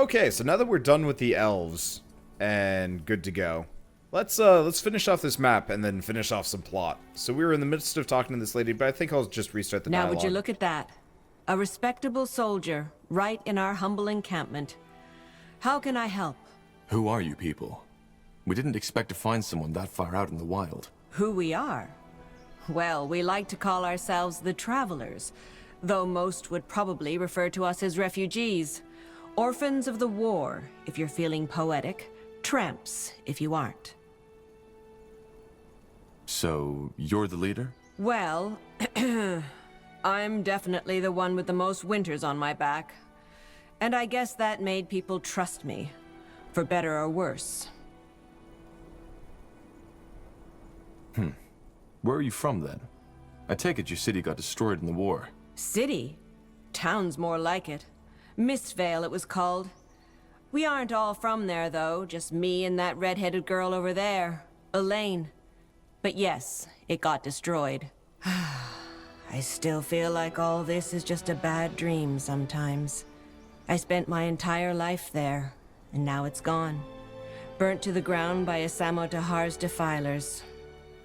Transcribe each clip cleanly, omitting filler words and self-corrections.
Okay, so now that we're done with the elves and good to go, let's finish off this map and then finish off some plot. So we were in the midst of talking to this lady, but I think I'll just restart the Now dialogue. would you look at that? A respectable soldier, right in our humble encampment. How can I help? Who are you people? We didn't expect to find someone that far out in the wild. Who we are? Well, we like to call ourselves the Travelers, though most would probably refer to us as refugees. Orphans of the war, if you're feeling poetic. Tramps, if you aren't. So, you're the leader? Well, I'm definitely the one with the most winters on my back. And I guess that made people trust me, for better or worse. Where are you from, then? I take it your city got destroyed in the war. City? Town's more like it. Mistvale, it was called. We aren't all from there, though. Just me and that red-headed girl over there, Elaine. But yes, it got destroyed. I still feel like all this is just a bad dream sometimes. I spent my entire life there, and now it's gone. Burnt to the ground by Asamo Tahar's defilers.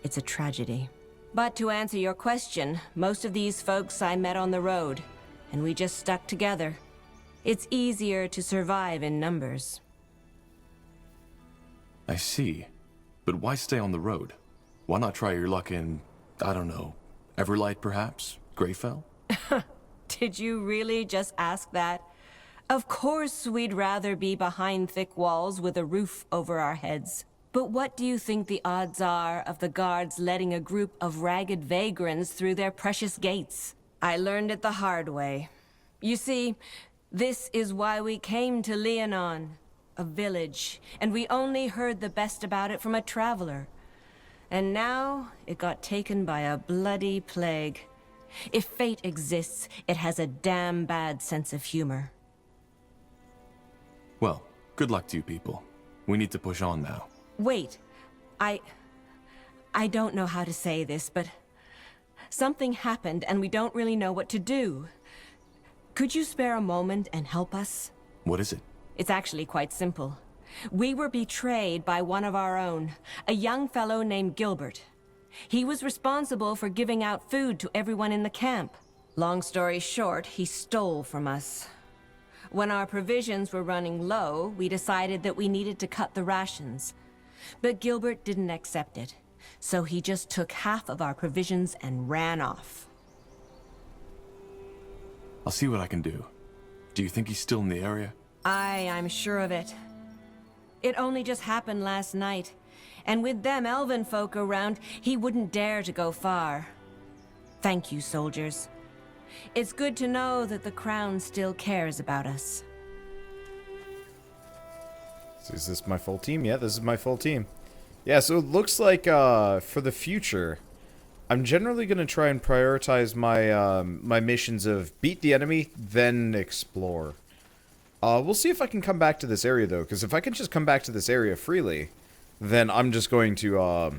It's a tragedy. But to answer your question, most of these folks I met on the road, and we just stuck together. It's easier to survive in numbers. I see. But why stay on the road? Why not try your luck in, I don't know, Everlight perhaps? Greyfell? Did you really just ask that? Of course we'd rather be behind thick walls with a roof over our heads. But what do you think the odds are of the guards letting a group of ragged vagrants through their precious gates? I learned it the hard way. You see, this is why we came to Leonon, a village, and we only heard the best about it from a traveler. And now, it got taken by a bloody plague. If fate exists, it has a damn bad sense of humor. Well, good luck to you people. We need to push on now. Wait, I don't know how to say this, but something happened and we don't really know what to do. Could you spare a moment and help us? What is it? It's actually quite simple. We were betrayed by one of our own, a young fellow named Gilbert. He was responsible for giving out food to everyone in the camp. Long story short, he stole from us. When our provisions were running low, we decided that we needed to cut the rations. But Gilbert didn't accept it, so he just took half of our provisions and ran off. I'll see what I can do. Do you think he's still in the area? I'm sure of it. It only just happened last night, and with them elven folk around, he wouldn't dare to go far. Thank you, soldiers. It's good to know that the Crown still cares about us. Is this my full team? Yeah, this is my full team. Yeah, so it looks like for the future, I'm generally going to try and prioritize my my missions of beat the enemy, then explore. We'll see if I can come back to this area, though, because if I can just come back to this area freely, then I'm just going to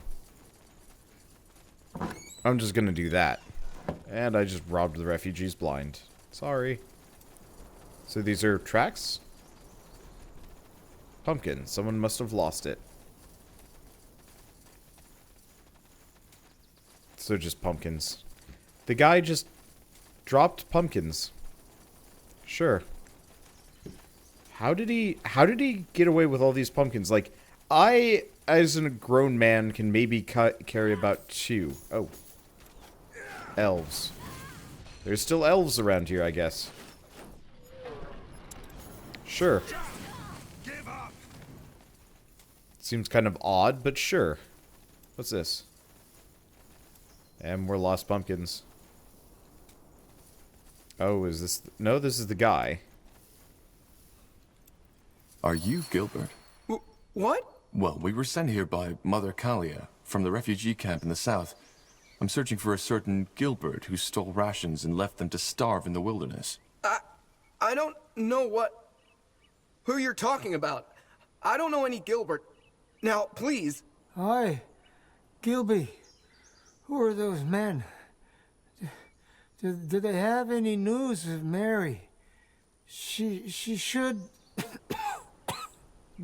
do that. And I just robbed the refugees blind. Sorry. So these are tracks? Pumpkin. Someone must have lost it. So just pumpkins. The guy just dropped pumpkins. Sure. How did he get away with all these pumpkins? Like, I, as a grown man, can maybe carry about 2. Oh. Elves. There's still elves around here, I guess. Sure. Seems kind of odd, but sure. What's this? And more lost pumpkins. Oh, is this... No, this is the guy. Are you Gilbert? What? Well, we were sent here by Mother Kalia from the refugee camp in the south. I'm searching for a certain Gilbert who stole rations and left them to starve in the wilderness. I don't know who you're talking about. I don't know any Gilbert. Now, please. Hi, Gilby. Who are those men? Do they have any news of Mary? She should...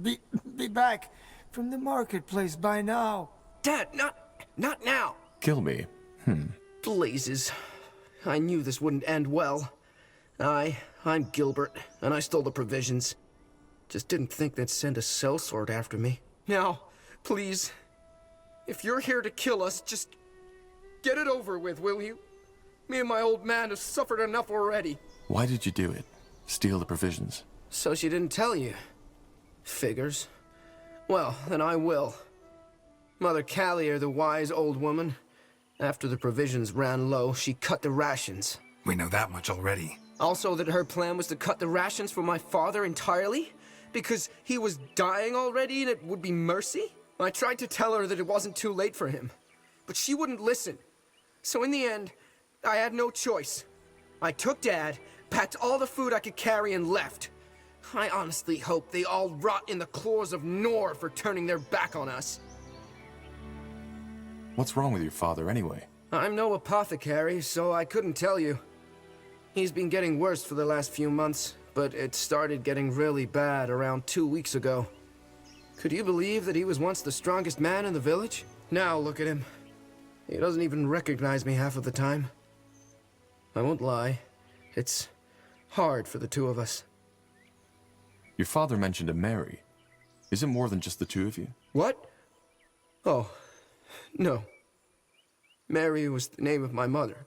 be back from the marketplace by now. Dad, not now. Kill me? Blazes. I knew this wouldn't end well. I'm Gilbert, and I stole the provisions. Just didn't think they'd send a sellsword after me. Now, please, if you're here to kill us, just get it over with, will you? Me and my old man have suffered enough already. Why did you do it? Steal the provisions? So she didn't tell you. Figures. Well, then I will. Mother Callier, the wise old woman, after the provisions ran low, she cut the rations. We know that much already. Also that her plan was to cut the rations for my father entirely? Because he was dying already and it would be mercy? I tried to tell her that it wasn't too late for him, but she wouldn't listen. So in the end, I had no choice. I took Dad, packed all the food I could carry and left. I honestly hope they all rot in the claws of Nor for turning their back on us. What's wrong with your father anyway? I'm no apothecary, so I couldn't tell you. He's been getting worse for the last few months, but it started getting really bad around 2 weeks ago. Could you believe that he was once the strongest man in the village? Now look at him. He doesn't even recognize me half of the time. I won't lie. It's hard for the two of us. Your father mentioned a Mary. Is it more than just the two of you? What? Oh, no. Mary was the name of my mother.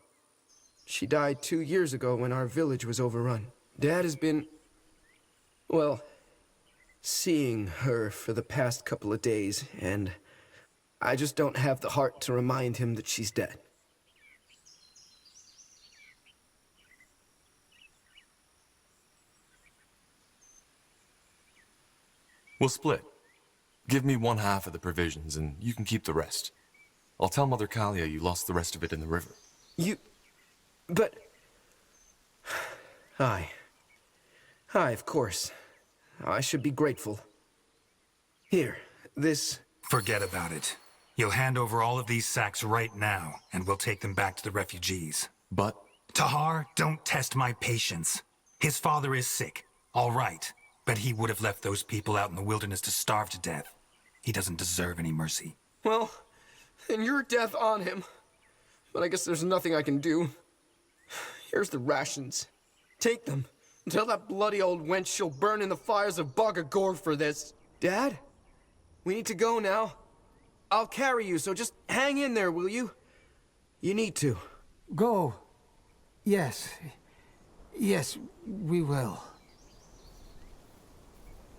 She died 2 years ago when our village was overrun. Dad has been, well, seeing her for the past couple of days, and I just don't have the heart to remind him that she's dead. We'll split. Give me one half of the provisions, and you can keep the rest. I'll tell Mother Callier you lost the rest of it in the river. But... Aye, of course. I should be grateful. Here, this... Forget about it. You'll hand over all of these sacks right now, and we'll take them back to the refugees. But... Tahar, don't test my patience. His father is sick, all right. But he would have left those people out in the wilderness to starve to death. He doesn't deserve any mercy. Well, then your death on him. But I guess there's nothing I can do. Here's the rations. Take them. And tell that bloody old wench she'll burn in the fires of Bogagor for this. Dad? We need to go now. I'll carry you, so just hang in there, will you? You need to. Go. Yes. Yes, we will.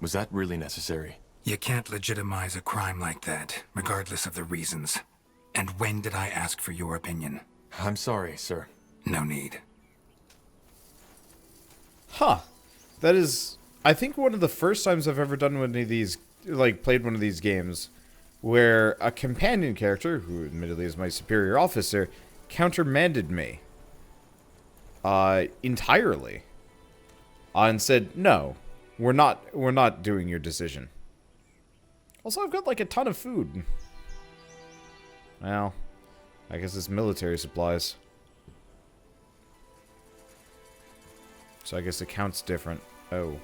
Was that really necessary? You can't legitimize a crime like that, regardless of the reasons. And when did I ask for your opinion? I'm sorry, sir. No need. Huh. That is, I think, one of the first times I've ever done one of these, like, played one of these games, where a companion character, who admittedly is my superior officer, countermanded me. Entirely. And said, no, we're not doing your decision. Also, I've got, like, a ton of food. Well, I guess it's military supplies. So I guess it counts different. Oh.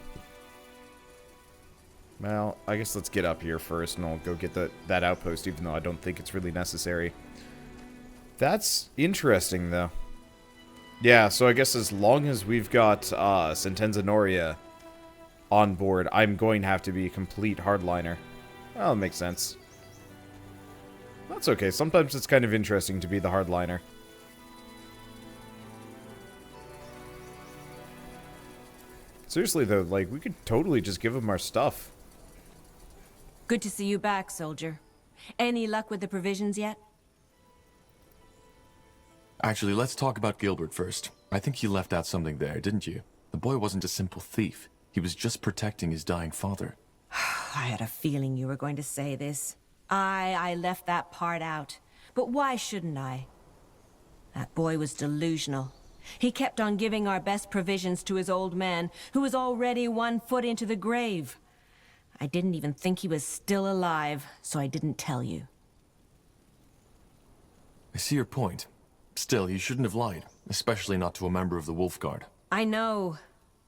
Well, I guess let's get up here first, and I'll go get that outpost, even though I don't think it's really necessary. That's interesting, though. Yeah, so I guess as long as we've got Sentenza Noria on board, I'm going to have to be a complete hardliner. Well, it makes sense. That's okay. Sometimes it's kind of interesting to be the hardliner. Seriously, though, like, we could totally just give them our stuff. Good to see you back, soldier. Any luck with the provisions yet? Actually, let's talk about Gilbert first. I think you left out something there, didn't you? The boy wasn't a simple thief. He was just protecting his dying father. I had a feeling you were going to say this. I left that part out. But why shouldn't I? That boy was delusional. He kept on giving our best provisions to his old man, who was already 1 foot into the grave. I didn't even think he was still alive, so I didn't tell you. I see your point. Still, he shouldn't have lied, especially not to a member of the Wolf Guard. I know,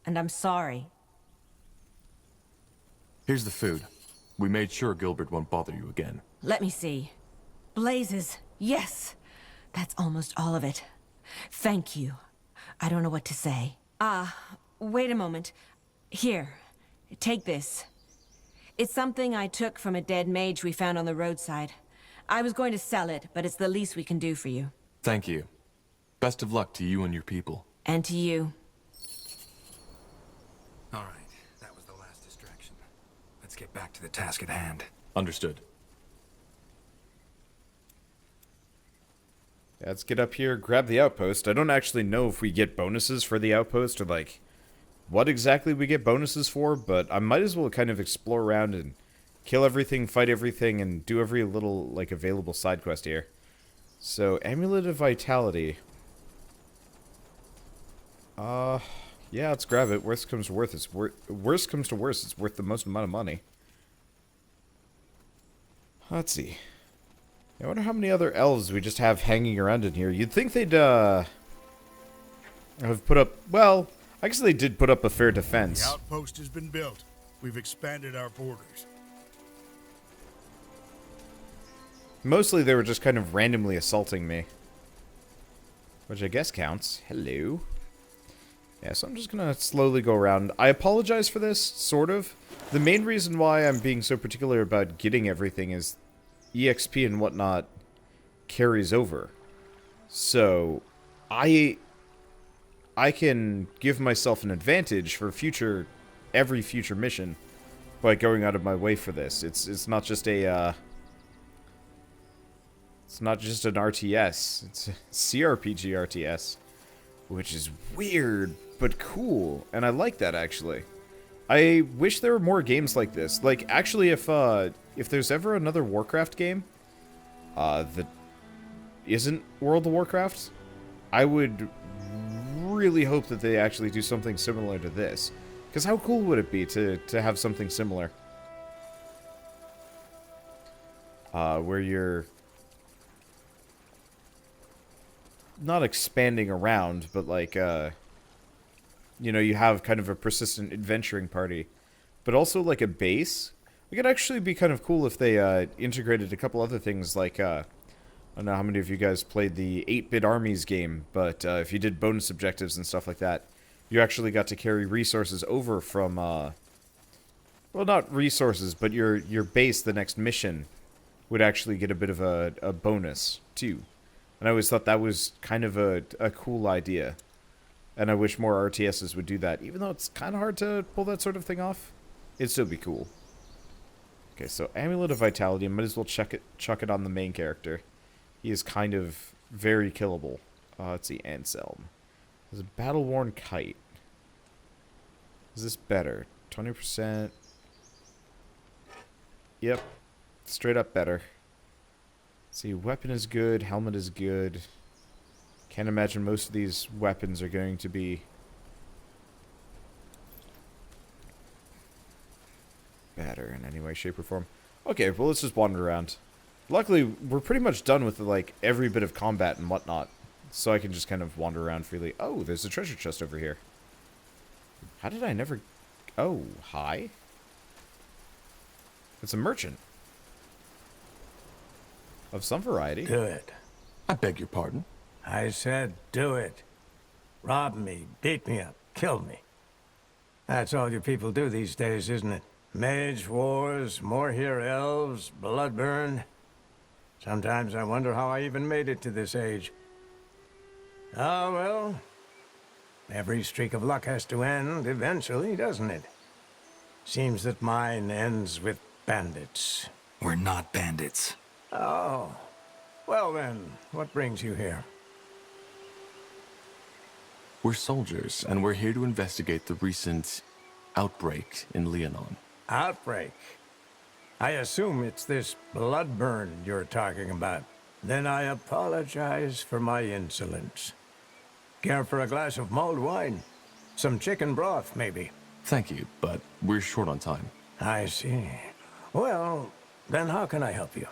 and I'm sorry. Here's the food. We made sure Gilbert won't bother you again. Let me see. Blazes. Yes! That's almost all of it. Thank you. I don't know what to say. Wait a moment. Here, take this. It's something I took from a dead mage we found on the roadside. I was going to sell it, but it's the least we can do for you. Thank you. Best of luck to you and your people. And to you. All right, that was the last distraction. Let's get back to the task at hand. Understood. Yeah, let's get up here, grab the outpost. I don't actually know if we get bonuses for the outpost or, like, what exactly we get bonuses for, but I might as well kind of explore around and kill everything, fight everything, and do every little, like, available side quest here. So, Amulet of Vitality. Yeah, let's grab it. Worst comes to worst, it's worth the most amount of money. Let's see. I wonder how many other elves we just have hanging around in here. You'd think they'd, have put up... Well, I guess they did put up a fair defense. The outpost has been built. We've expanded our borders. Mostly they were just kind of randomly assaulting me. Which I guess counts. Hello. Yeah, so I'm just gonna slowly go around. I apologize for this, sort of. The main reason why I'm being so particular about getting everything is EXP and whatnot carries over. So, I can give myself an advantage for every future mission by going out of my way for this. It's not just a, it's not just an RTS. It's a CRPG RTS, which is weird, but cool. And I like that, actually. I wish there were more games like this. Like, actually, if there's ever another Warcraft game that isn't World of Warcraft, I would really hope that they actually do something similar to this. Because how cool would it be to have something similar? Where you're not expanding around, but like, you know, you have kind of a persistent adventuring party, but also like a base. It could actually be kind of cool if they integrated a couple other things, like, I don't know how many of you guys played the 8-Bit Armies game, but if you did bonus objectives and stuff like that, you actually got to carry resources over from, well, not resources, but your base, the next mission, would actually get a bit of a bonus, too. And I always thought that was kind of a cool idea. And I wish more RTSs would do that. Even though it's kind of hard to pull that sort of thing off, it'd still be cool. Okay, so Amulet of Vitality. I might as well chuck it on the main character. He is kind of very killable. Let's see, Anselm. There's a battle-worn kite. Is this better? 20%. Yep. Straight up better. Let's see, weapon is good. Helmet is good. Can't imagine most of these weapons are going to be better in any way, shape, or form. Okay, well, let's just wander around. Luckily, we're pretty much done with, like, every bit of combat and whatnot. So I can just kind of wander around freely. Oh, there's a treasure chest over here. How did I never... Oh, hi? It's a merchant. Of some variety. Do it. I beg your pardon. I said do it. Rob me, beat me up, kill me. That's all you people do these days, isn't it? Mage Wars, more here elves, Bloodburn. Sometimes I wonder how I even made it to this age. Ah, well, every streak of luck has to end eventually, doesn't it? Seems that mine ends with bandits. We're not bandits. Oh, well then, what brings you here? We're soldiers, and we're here to investigate the recent outbreak in Leonon. Outbreak? I assume it's this Bloodburn you're talking about. Then I apologize for my insolence. Care for a glass of mulled wine? Some chicken broth, maybe? Thank you, but we're short on time. I see. Well, then how can I help you?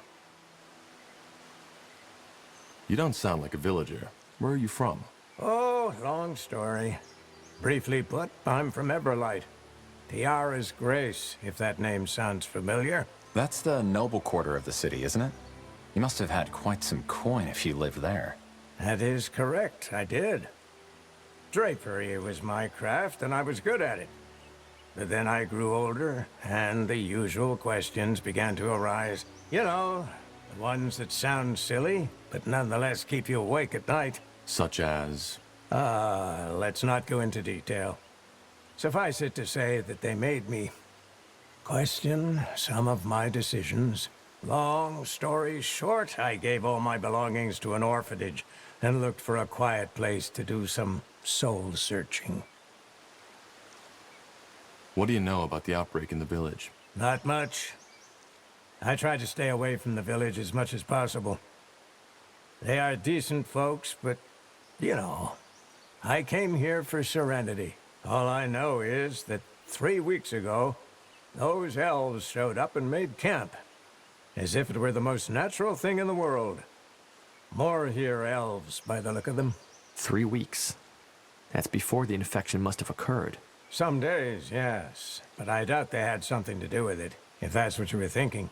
You don't sound like a villager. Where are you from? Oh, long story. Briefly put, I'm from Everlight. Tiara's Grace, if that name sounds familiar. That's the noble quarter of the city, isn't it? You must have had quite some coin if you lived there. That is correct, I did. Drapery was my craft, and I was good at it. But then I grew older, and the usual questions began to arise. You know, the ones that sound silly, but nonetheless keep you awake at night. Such as? Let's not go into detail. Suffice it to say that they made me question some of my decisions. Long story short, I gave all my belongings to an orphanage and looked for a quiet place to do some soul-searching. What do you know about the outbreak in the village? Not much. I tried to stay away from the village as much as possible. They are decent folks, but, you know, I came here for serenity. All I know is that 3 weeks ago, those elves showed up and made camp, as if it were the most natural thing in the world. More here elves, by the look of them. 3 weeks. That's before the infection must have occurred. Some days, yes, but I doubt they had something to do with it, if that's what you were thinking.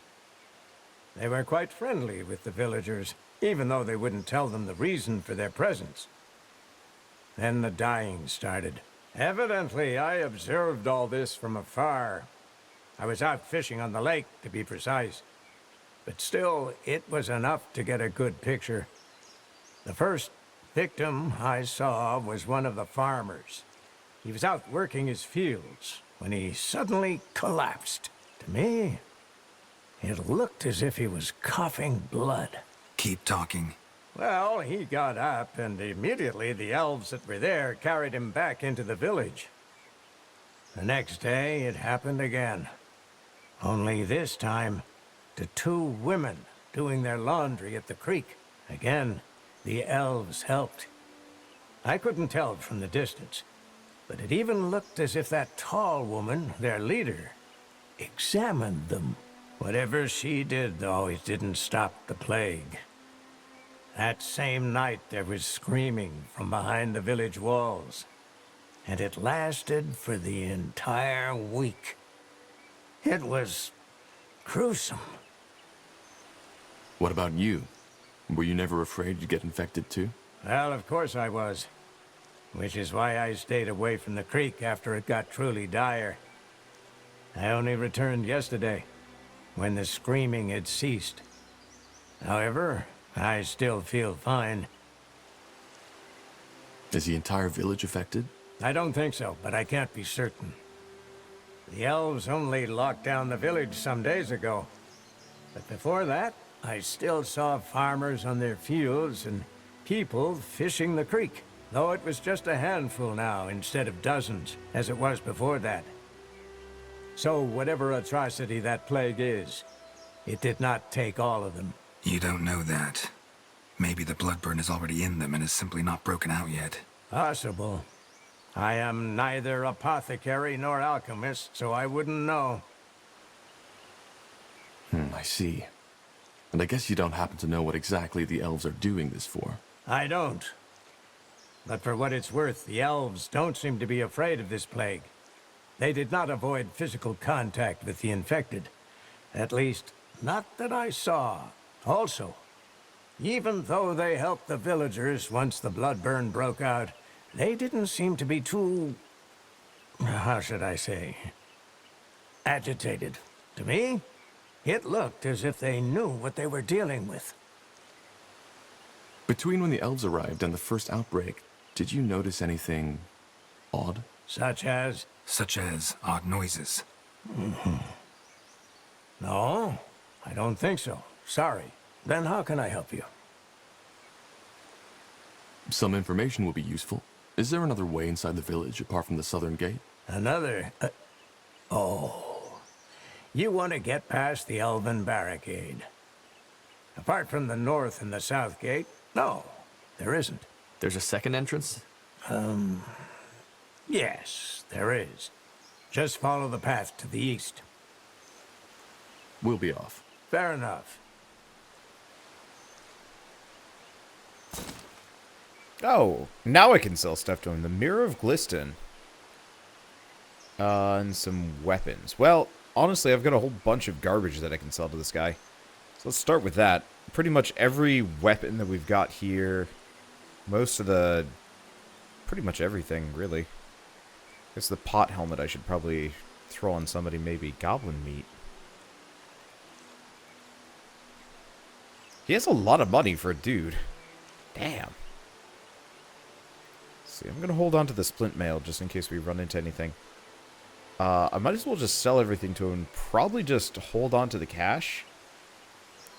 They were quite friendly with the villagers, even though they wouldn't tell them the reason for their presence. Then the dying started. Evidently, I observed all this from afar. I was out fishing on the lake, to be precise. But still, it was enough to get a good picture. The first victim I saw was one of the farmers. He was out working his fields when he suddenly collapsed. To me, it looked as if he was coughing blood. Keep talking. Well, he got up, and immediately the elves that were there carried him back into the village. The next day, it happened again. Only this time, to 2 women doing their laundry at the creek. Again, the elves helped. I couldn't tell from the distance, but it even looked as if that tall woman, their leader, examined them. Whatever she did, though, it didn't stop the plague. That same night, there was screaming from behind the village walls, and it lasted for the entire week. It was gruesome. What about you? Were you never afraid you'd get infected too? Well, of course I was. Which is why I stayed away from the creek after it got truly dire. I only returned yesterday, when the screaming had ceased. However, I still feel fine. Is the entire village affected? I don't think so, but I can't be certain. The elves only locked down the village some days ago. But before that, I still saw farmers on their fields and people fishing the creek. Though it was just a handful now instead of dozens, as it was before that. So whatever atrocity that plague is, it did not take all of them. You don't know that. Maybe the Bloodburn is already in them and is simply not broken out yet. Possible. I am neither apothecary nor alchemist, so I wouldn't know. I see. And I guess you don't happen to know what exactly the elves are doing this for. I don't. But for what it's worth, the elves don't seem to be afraid of this plague. They did not avoid physical contact with the infected. At least, not that I saw. Also, even though they helped the villagers once the Bloodburn broke out, they didn't seem to be too... how should I say? Agitated. To me, it looked as if they knew what they were dealing with. Between when the elves arrived and the first outbreak, did you notice anything odd? Such as? Such as odd noises. No, I don't think so. Sorry. Then how can I help you? Some information will be useful. Is there another way inside the village apart from the southern gate? Another? Oh. You want to get past the elven barricade. Apart from the north and the south gate, no, there isn't. There's a second entrance? Yes, there is. Just follow the path to the east. We'll be off. Fair enough. Oh, now I can sell stuff to him. The Mirror of Gliston. And some weapons. Well, honestly, I've got a whole bunch of garbage that I can sell to this guy. So let's start with that. Pretty much every weapon that we've got here, most of the... pretty much everything, really. I guess the pot helmet I should probably throw on somebody, maybe. Goblin meat. He has a lot of money for a dude. Damn. See, I'm going to hold on to the splint mail just in case we run into anything. I might as well just sell everything to him. Probably just hold on to the cash.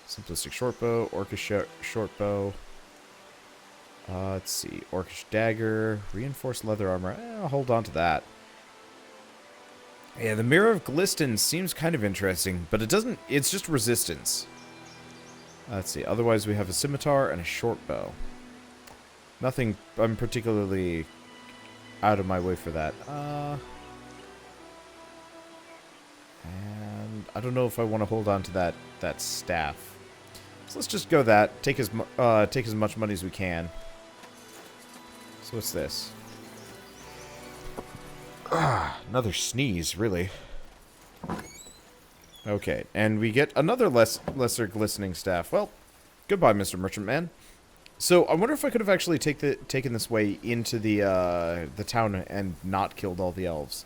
Simplistic shortbow, orcish shortbow. Let's see. Orcish dagger, reinforced leather armor. I'll hold on to that. Yeah, the Mirror of Glisten seems kind of interesting, but it doesn't... it's just resistance. Let's see. Otherwise, we have a scimitar and a shortbow. Nothing... I'm particularly out of my way for that. And I don't know if I want to hold on to that staff. So let's just go that. Take as much money as we can. So what's this? Another sneeze, really. Okay, and we get another lesser glistening staff. Well, goodbye, Mr. Merchant Man. So I wonder if I could have actually taken this way into the town and not killed all the elves.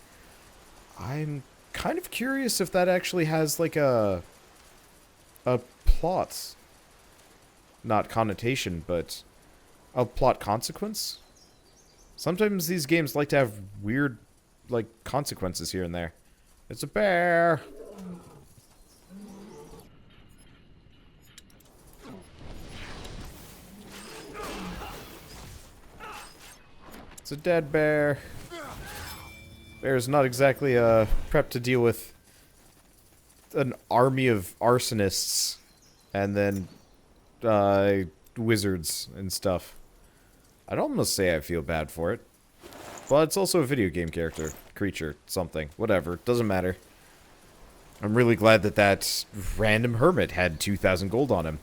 I'm kind of curious if that actually has like a plot, not connotation, but a plot consequence. Sometimes these games like to have weird, like, consequences here and there. It's a bear. It's a dead bear. Bear's not exactly prepped to deal with an army of arsonists and then wizards and stuff. I'd almost say I feel bad for it. But it's also a video game character, creature, something, whatever, doesn't matter. I'm really glad that that random hermit had 2,000 gold on him.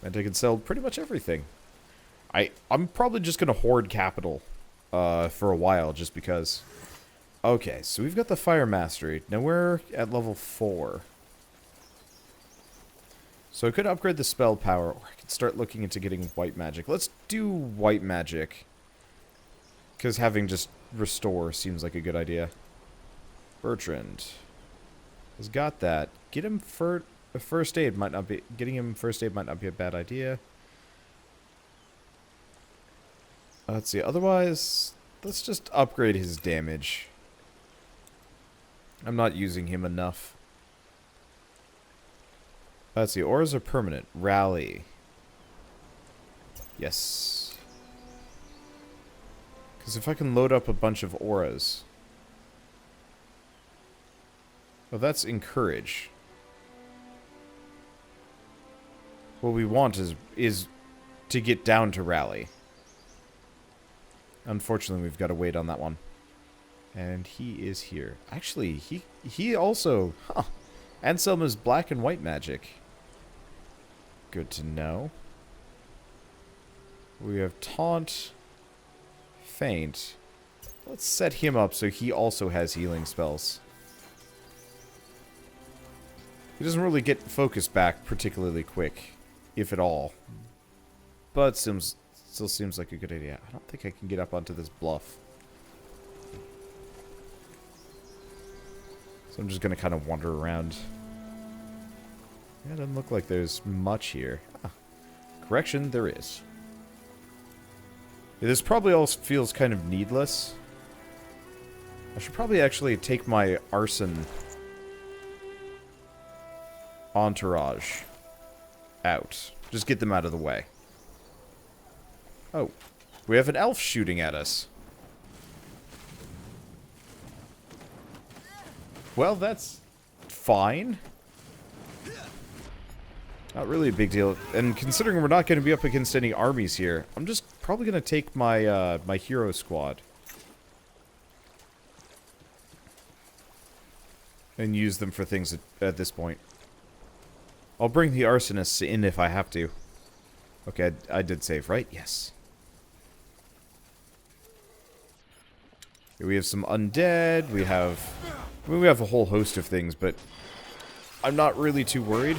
And I could sell pretty much everything. I'm probably just gonna hoard capital for a while, just because. Okay, so we've got the Fire Mastery. Now we're at level 4. So I could upgrade the spell power, or I could start looking into getting white magic. Let's do white magic. Because having just restore seems like a good idea. Bertrand has got that. Get him first aid might not be... Getting him first aid might not be a bad idea. Let's see. Otherwise, let's just upgrade his damage. I'm not using him enough. Let's see. Auras are permanent. Rally. Yes. Because if I can load up a bunch of auras... Oh, that's encourage. What we want is to get down to rally. Unfortunately, we've got to wait on that one. And he is here. Actually, he also... Huh. Anselma's black and white magic. Good to know. We have taunt... Feint. Let's set him up so he also has healing spells. He doesn't really get focus back particularly quick, if at all. But still seems like a good idea. I don't think I can get up onto this bluff. So I'm just going to kind of wander around. Yeah, it doesn't look like there's much here. Ah. Correction, there is. Yeah, this probably all feels kind of needless. I should probably actually take my arson entourage out. Just get them out of the way. Oh. We have an elf shooting at us. Well, that's fine. Not really a big deal. And considering we're not going to be up against any armies here, I'm just probably going to take my my hero squad. And use them for things at this point. I'll bring the arsonists in if I have to. Okay, I did save, right? Yes. We have some undead. We have a whole host of things, but I'm not really too worried.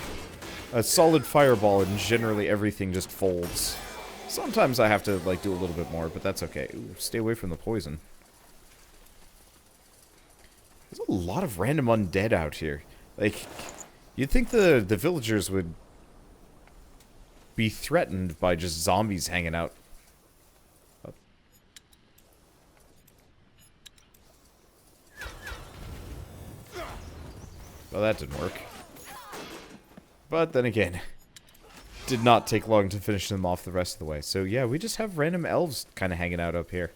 A solid fireball and generally everything just folds. Sometimes I have to like do a little bit more, but that's okay. Ooh, stay away from the poison. There's a lot of random undead out here. Like, you'd think the villagers would be threatened by just zombies hanging out. Well, that didn't work. But then again, did not take long to finish them off the rest of the way. So yeah, we just have random elves kind of hanging out up here.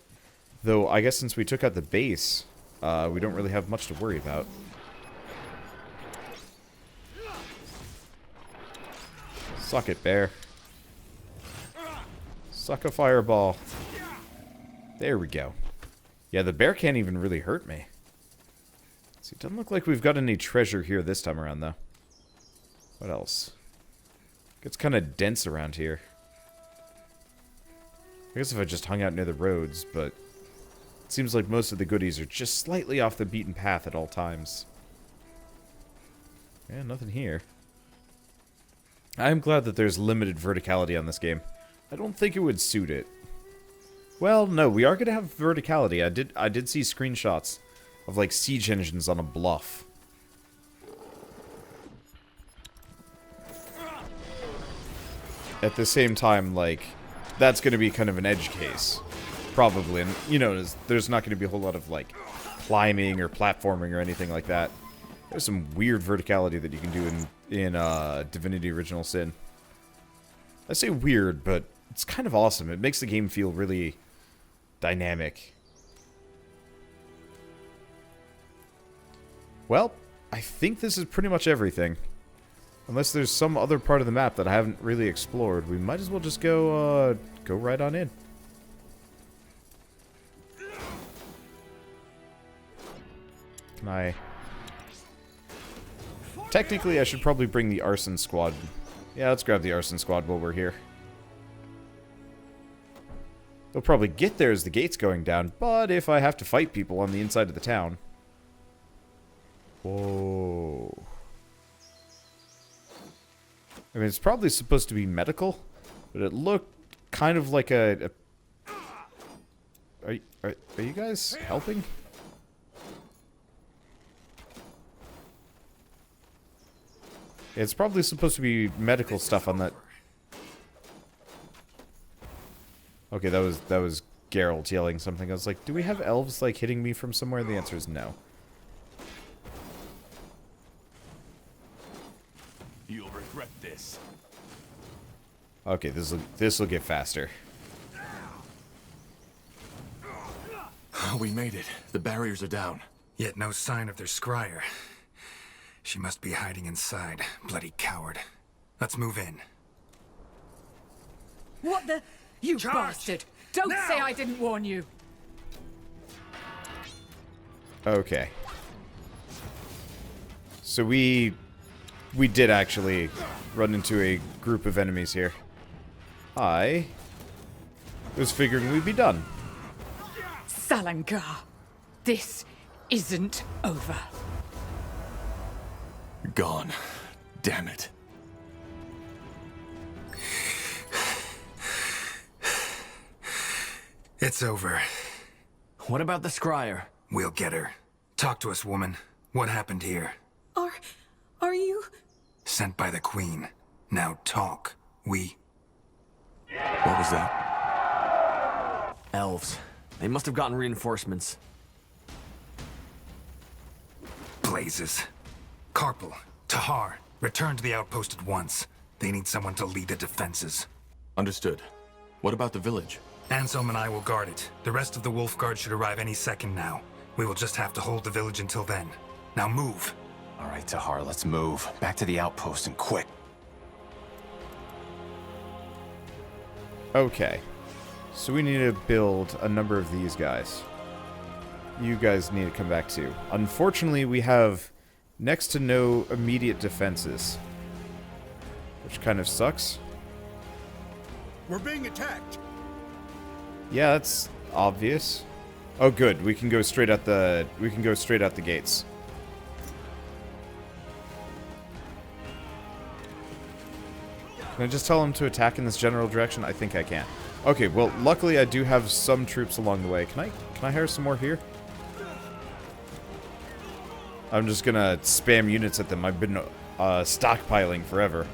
Though, I guess since we took out the base, we don't really have much to worry about. Suck it, bear. Suck a fireball. There we go. Yeah, the bear can't even really hurt me. So it doesn't look like we've got any treasure here this time around, though. What else? Gets kind of dense around here. I guess if I just hung out near the roads, but it seems like most of the goodies are just slightly off the beaten path at all times. Yeah, nothing here. I'm glad that there's limited verticality on this game. I don't think it would suit it. Well, no, we are going to have verticality. I did see screenshots of, like, siege engines on a bluff. At the same time, like, that's going to be kind of an edge case. Probably. And, you know, there's not going to be a whole lot of, like, climbing or platforming or anything like that. There's some weird verticality that you can do in Divinity Original Sin. I say weird, but it's kind of awesome. It makes the game feel really dynamic. Well, I think this is pretty much everything. Unless there's some other part of the map that I haven't really explored, we might as well just go right on in. Can I... Technically, I should probably bring the arson squad. Yeah, let's grab the arson squad while we're here. They'll probably get there as the gate's going down, but if I have to fight people on the inside of the town... Whoa. I mean, it's probably supposed to be medical, but it looked kind of like a... Are you guys helping? It's probably supposed to be medical stuff on that. Okay, that was Geralt yelling something. I was like, do we have elves like hitting me from somewhere? The answer is no. You'll regret this. Okay, this will get faster. We made it. The barriers are down. Yet no sign of their scryer. She must be hiding inside. Bloody coward. Let's move in. What the... You Charge! bastard! Don't Now! say I didn't warn you! Okay. So we did actually run into a group of enemies here. I was figuring we'd be done. Salangar, this isn't over. Gone. Damn it. It's over. What about the scryer? We'll get her. Talk to us, woman. What happened here? Are you... Sent by the Queen. Now talk. What was that? Elves. They must have gotten reinforcements. Blazes. Carpal, Tahar, return to the outpost at once. They need someone to lead the defenses. Understood. What about the village? Anselm and I will guard it. The rest of the Wolf Guard should arrive any second now. We will just have to hold the village until then. Now move. All right, Tahar, let's move. Back to the outpost and quick. Okay. So we need to build a number of these guys. You guys need to come back too. Unfortunately, we have next to no immediate defenses, which kind of sucks. We're being attacked. Yeah, that's obvious. Oh, good. We can go straight at the gates. Can I just tell him to attack in this general direction? I think I can. Okay, well, luckily I do have some troops along the way. Can I hire some more here? I'm just gonna spam units at them. I've been stockpiling forever.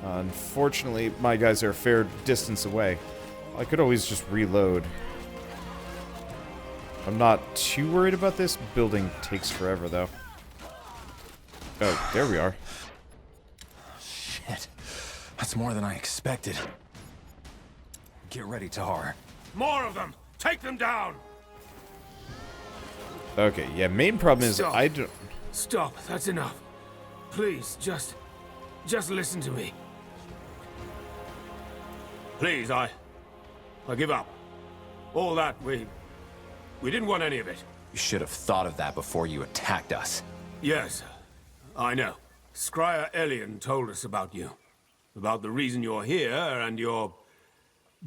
Unfortunately, my guys are a fair distance away. I could always just reload. I'm not too worried about this. Building takes forever, though. Oh, there we are. Shit. That's more than I expected. Get ready, Tahar. More of them! Take them down! Okay, yeah, main problem is Stop. I don't... Stop, that's enough. Please, just listen to me. Please, I give up. All that, we didn't want any of it. You should have thought of that before you attacked us. Yes, I know. Scryer Elian told us about you. About the reason you're here and your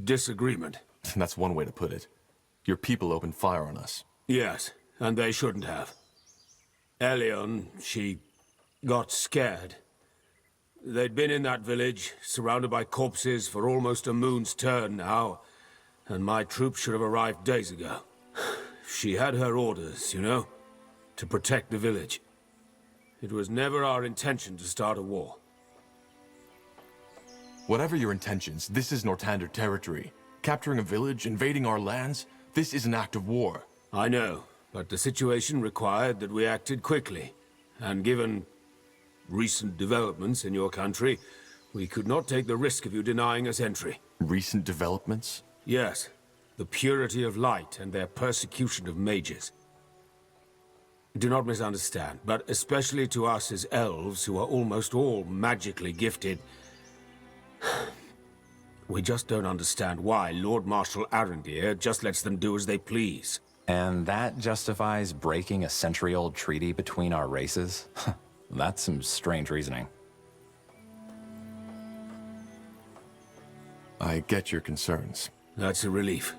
disagreement. That's one way to put it. Your people opened fire on us. Yes, and they shouldn't have. Elian, she got scared. They'd been in that village, surrounded by corpses for almost a moon's turn now, and my troops should have arrived days ago. She had her orders, you know, to protect the village. It was never our intention to start a war. Whatever your intentions, this is Northander territory. Capturing a village, invading our lands, this is an act of war. I know, but the situation required that we acted quickly. And given recent developments in your country, we could not take the risk of you denying us entry. Recent developments? Yes, the purity of light and their persecution of mages. Do not misunderstand, but especially to us as elves, who are almost all magically gifted, we just don't understand why Lord Marshal Aonir just lets them do as they please. And that justifies breaking a century-old treaty between our races? That's some strange reasoning. I get your concerns. That's a relief.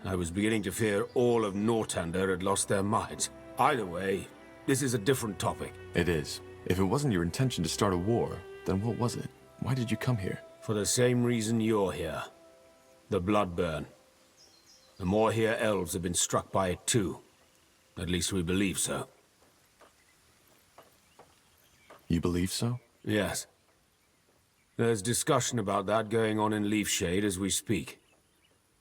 I was beginning to fear all of Northander had lost their minds. Either way, this is a different topic. It is. If it wasn't your intention to start a war, then what was it? Why did you come here? For the same reason you're here. The Bloodburn. The Moorhere elves have been struck by it too. At least we believe so. You believe so? Yes. There's discussion about that going on in Leafshade as we speak.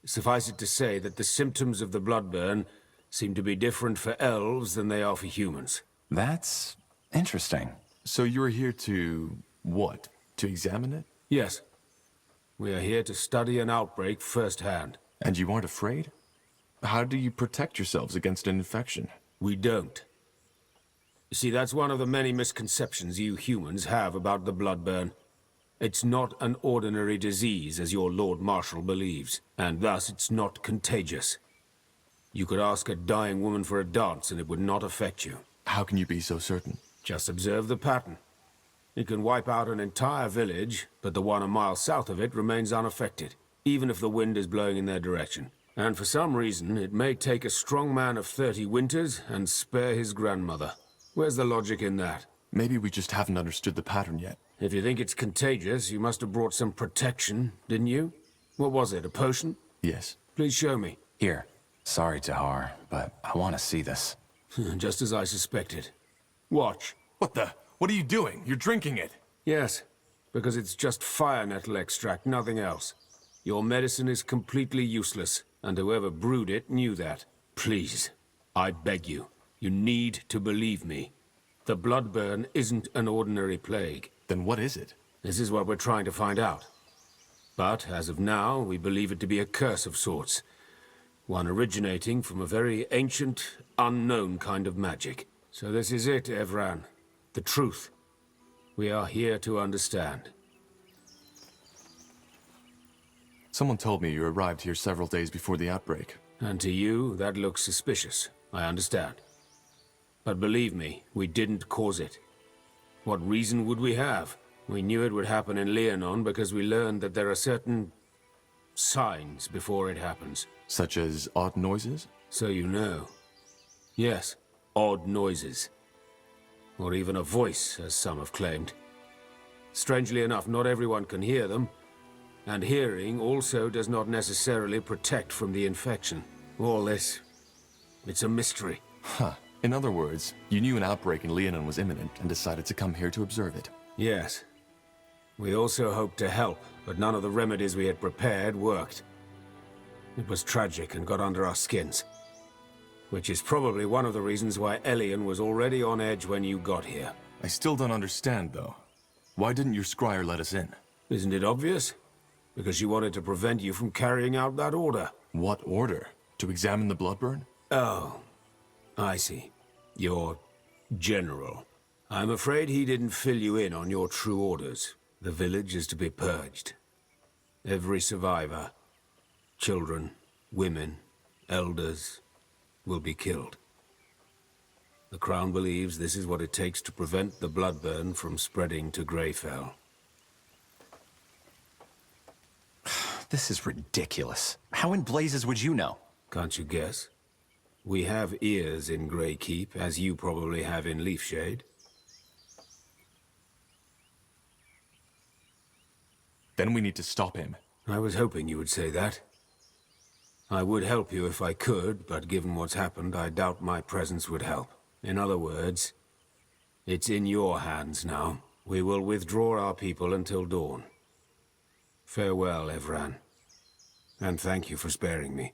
Suffice it to say that the symptoms of the Bloodburn seem to be different for elves than they are for humans. That's interesting. So you're here to... what? To examine it? Yes. We are here to study an outbreak firsthand. And you aren't afraid? How do you protect yourselves against an infection? We don't. You see, that's one of the many misconceptions you humans have about the Bloodburn. It's not an ordinary disease, as your Lord Marshal believes, and thus it's not contagious. You could ask a dying woman for a dance and it would not affect you. How can you be so certain? Just observe the pattern. It can wipe out an entire village, but the one a mile south of it remains unaffected, even if the wind is blowing in their direction. And for some reason, it may take a strong man of 30 winters and spare his grandmother. Where's the logic in that? Maybe we just haven't understood the pattern yet. If you think it's contagious, you must have brought some protection, didn't you? What was it, a potion? Yes. Please show me. Here. Sorry, Tahar, but I want to see this. Just as I suspected. Watch. What the? What are you doing? You're drinking it. Yes, because it's just fire nettle extract, nothing else. Your medicine is completely useless, and whoever brewed it knew that. Please, I beg you, you need to believe me. The Bloodburn isn't an ordinary plague. Then what is it? This is what we're trying to find out. But, as of now, we believe it to be a curse of sorts. One originating from a very ancient, unknown kind of magic. So this is it, Evran. The truth. We are here to understand. Someone told me you arrived here several days before the outbreak. And to you, that looks suspicious. I understand. But believe me, we didn't cause it. What reason would we have? We knew it would happen in Leonon because we learned that there are certain signs before it happens. Such as odd noises? So you know. Yes, odd noises. Or even a voice, as some have claimed. Strangely enough, not everyone can hear them, and hearing also does not necessarily protect from the infection. All this, it's a mystery. Huh. In other words, you knew an outbreak in Leonin was imminent and decided to come here to observe it. Yes. We also hoped to help, but none of the remedies we had prepared worked. It was tragic and got under our skins. Which is probably one of the reasons why Elion was already on edge when you got here. I still don't understand, though. Why didn't your scryer let us in? Isn't it obvious? Because she wanted to prevent you from carrying out that order. What order? To examine the Bloodburn? Oh, I see. Your general. I'm afraid he didn't fill you in on your true orders. The village is to be purged. Every survivor, children, women, elders, will be killed. The Crown believes this is what it takes to prevent the Bloodburn from spreading to Greyfell. This is ridiculous. How in blazes would you know? Can't you guess? We have ears in Greykeep, as you probably have in Leafshade. Then we need to stop him. I was hoping you would say that. I would help you if I could, but given what's happened, I doubt my presence would help. In other words, it's in your hands now. We will withdraw our people until dawn. Farewell, Evran. And thank you for sparing me.